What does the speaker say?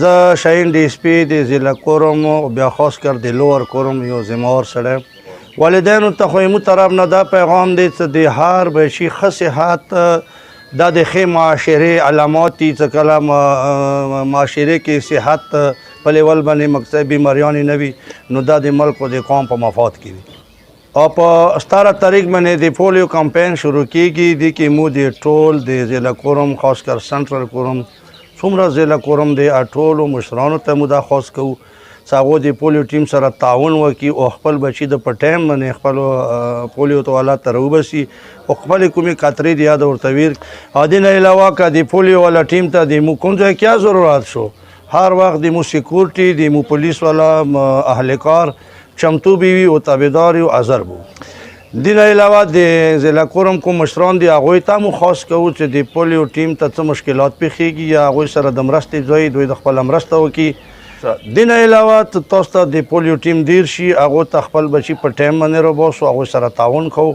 زه شاهین ډي اس پي د ضلع کورم بیا خاص کر د لوور کورم یو ذمهوار سړی والدینو ته خو زموږ طرف نه دا پیغام دی چې د هر بچي ښه صحت دا د ښې معاشرې علامات دي چې کله معاشرې کې صحت په لیول باندې مقصد بیماریانې نه وي نو دا د ملک او د قوم په مفاد کې وي او په 17 تاریخ باندې د پولیو کمپین شروع کیږي د کې مو د ټول د ضلع کورم خاص کر سنټرل کورم څومره ضلع کورم دی ټولو مشرانو ته مو دا خاص کوو چې هغوی د پولیو ټیم سره تعاون وکړي او خپل بچي د په ټایم باندې خپل پولیو ته حالات ته راوباسي او خپلې کومې قطرې دي یاد ورته ویر او دې نه علاوه که د پولیو والا ټیم ته د مو کوم ځای کیا ضرورت شو هر وخت د مو سیکورټي د مو پولیس والا اهلکار چمتو بھی وي او تابعدار او حاضر بو دین علاوه د ضلع کورم کوم مشران دي هغوی ته مو خاص کوو چې د پولیو ټیم ته څه مشکلات پیښیږي یا هغوی سره د مرستې ځای دوی د خپله مرسته وکړي دین علاوه تاسو ته د پولیو ټیم دیر شي هغو ته خپل بچي په ټایم باندې راوباسو هغوی سره تعاون کوو